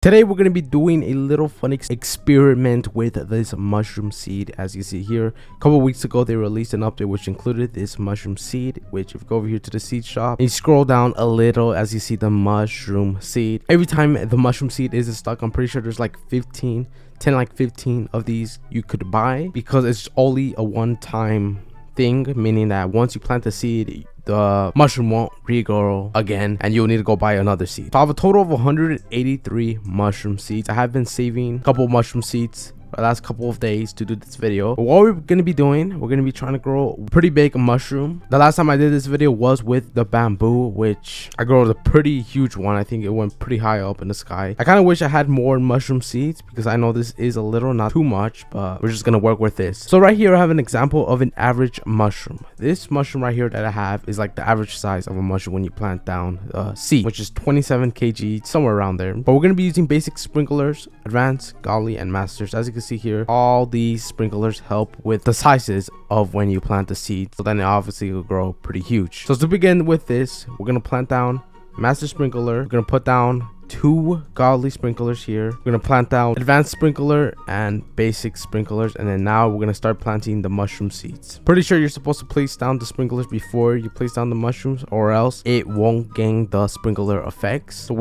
Today we're going to be doing a little fun experiment with this mushroom seed. As you see here, a couple weeks ago they released an update which included this mushroom seed, which if you go over here to the seed shop and you scroll down a little, as you see the mushroom seed, every time the mushroom seed is stuck, I'm pretty sure there's like 15 of these you could buy, because it's only a one-time thing, meaning that once you plant the seed, the mushroom won't regrow again and you'll need to go buy another seed. So I have a total of 183 mushroom seeds. I have been saving a couple mushroom seeds the last couple of days to do this video. But what we're going to be doing, we're going to be trying to grow a pretty big mushroom. The last time I did this video was with the bamboo, which I grew a pretty huge one. I think it went pretty high up in the sky. I kind of wish I had more mushroom seeds, because I know this is a little, not too much, but we're just going to work with this. So right here I have an example of an average mushroom. This mushroom right here that I have is like the average size of a mushroom when you plant down seed, which is 27 kg, somewhere around there. But we're going to be using basic sprinklers, advanced, godly, and masters. As you can see here, all these sprinklers help with the sizes of when you plant the seed, so then it obviously will grow pretty huge. So to begin with this, we're going to plant down master sprinkler, we're going to put down 2 godly sprinklers here, we're going to plant down advanced sprinkler and basic sprinklers, and then now we're going to start planting the mushroom seeds. Pretty sure you're supposed to place down the sprinklers before you place down the mushrooms, or else it won't gain the sprinkler effects. So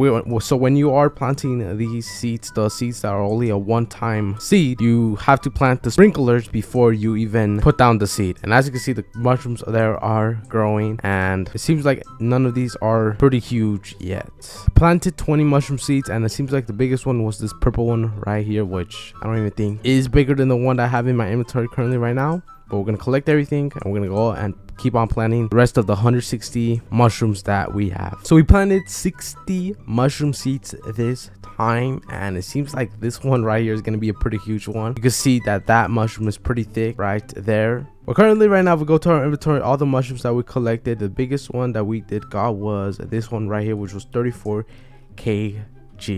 when you are planting these seeds, the seeds that are only a one-time seed, you have to plant the sprinklers before you even put down the seed. And as you can see, the mushrooms there are growing, and it seems like none of these are pretty huge yet. Planted 20 mushroom seeds, and it seems like the biggest one was this purple one right here, which I don't even think is bigger than the one that I have in my inventory currently right now. But we're gonna collect everything and we're gonna go and keep on planting the rest of the 160 mushrooms that we have. So we planted 60 mushroom seeds this time, and it seems like this one right here is going to be a pretty huge one. You can see that mushroom is pretty thick right there. But currently right now, if we go to our inventory, all the mushrooms that we collected, the biggest one that we got was this one right here, which was 34 kg.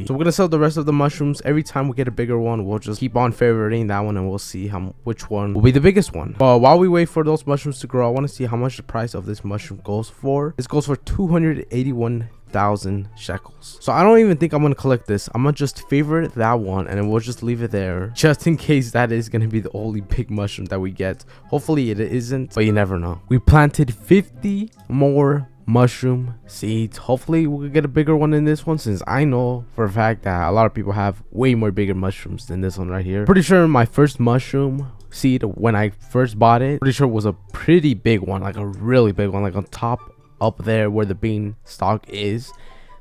So we're gonna sell the rest of the mushrooms. Every time we get a bigger one, we'll just keep on favoriting that one, and we'll see which one will be the biggest one. But while we wait for those mushrooms to grow, I want to see how much the price of this mushroom goes for. This goes for 281,000 shekels. So I don't even think I'm gonna collect this. I'm gonna just favorite that one, and then we'll just leave it there, just in case that is gonna be the only big mushroom that we get. Hopefully it isn't, but you never know. We planted 50 more mushroom seeds. Hopefully we could get a bigger one in this one, since I know for a fact that a lot of people have way more bigger mushrooms than this one right here. Pretty sure my first mushroom seed, when I first bought it, pretty sure it was a pretty big one, like a really big one, like on top up there where the bean stalk is.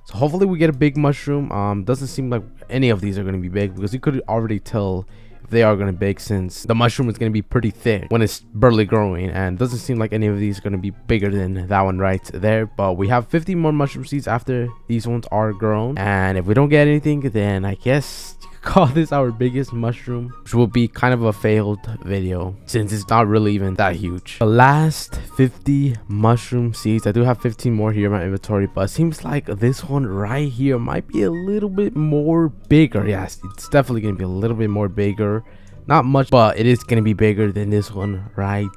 So hopefully we get a big mushroom. Doesn't seem like any of these are going to be big, because you could already tell they are going to be big, since the mushroom is going to be pretty thick when it's barely growing, and doesn't seem like any of these are going to be bigger than that one right there. But we have 50 more mushroom seeds after these ones are grown, and if we don't get anything, then I guess you could call this our biggest mushroom, which will be kind of a failed video, since it's not really even that huge. The last 50 mushroom seeds, I do have 15 more here in my inventory, but it seems like this one right here might be a little bit more bigger. Yes, it's definitely going to be a little bit more bigger. Not much, but it is going to be bigger than this one right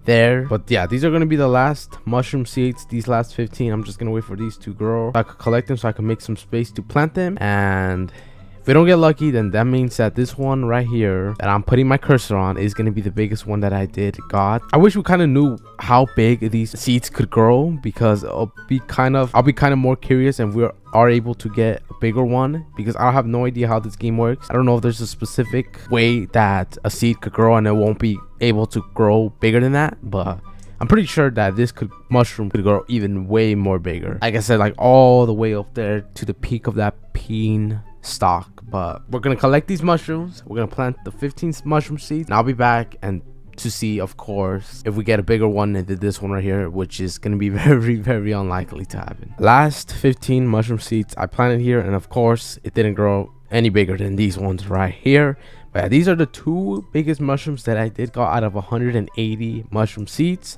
there. But yeah, these are going to be the last mushroom seeds, these last 15. I'm just going to wait for these to grow so I could collect them, so I can make some space to plant them. And if we don't get lucky, then that means that this one right here that I'm putting my cursor on is going to be the biggest one that I got. I wish we kind of knew how big these seeds could grow, because I'll be kind of more curious if we are able to get a bigger one, because I have no idea how this game works. I don't know if there's a specific way that a seed could grow and it won't be able to grow bigger than that, but I'm pretty sure that this mushroom could grow even way more bigger. Like I said, like all the way up there to the peak of that bean stalk. But we're gonna collect these mushrooms, we're gonna plant the 15 mushroom seeds, and I'll be back and to see, of course, if we get a bigger one than this one right here, which is gonna be very unlikely to happen. Last 15 mushroom seeds I planted here, and of course it didn't grow any bigger than these ones right here. But yeah, these are the 2 biggest mushrooms that I did got out of 180 mushroom seeds.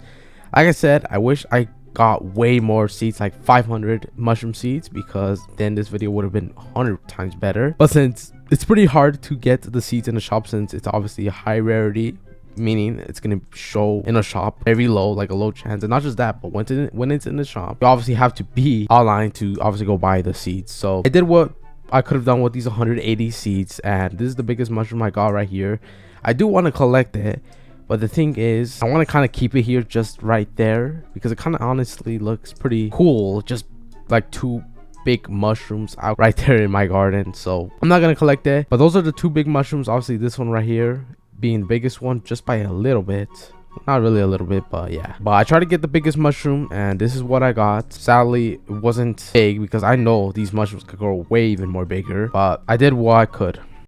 Like I said, I wish I got way more seeds, like 500 mushroom seeds, because then this video would have been 100 times better. But since it's pretty hard to get the seeds in the shop, since it's obviously a high rarity, meaning it's gonna show in a shop very low, like a low chance. And not just that, but when it's in the shop, you obviously have to be online to obviously go buy the seeds. So I did what I could have done with these 180 seeds, and this is the biggest mushroom I got right here. I do want to collect it, but the thing is, I want to kind of keep it here just right there because it kind of honestly looks pretty cool, just like two big mushrooms out right there in my garden. So I'm not gonna collect it, but those are the two big mushrooms. Obviously this one right here being the biggest one just by a little bit, not really a little bit, but yeah. But I tried to get the biggest mushroom, and this is what I got. Sadly it wasn't big because I know these mushrooms could grow way even more bigger, but I did what I could.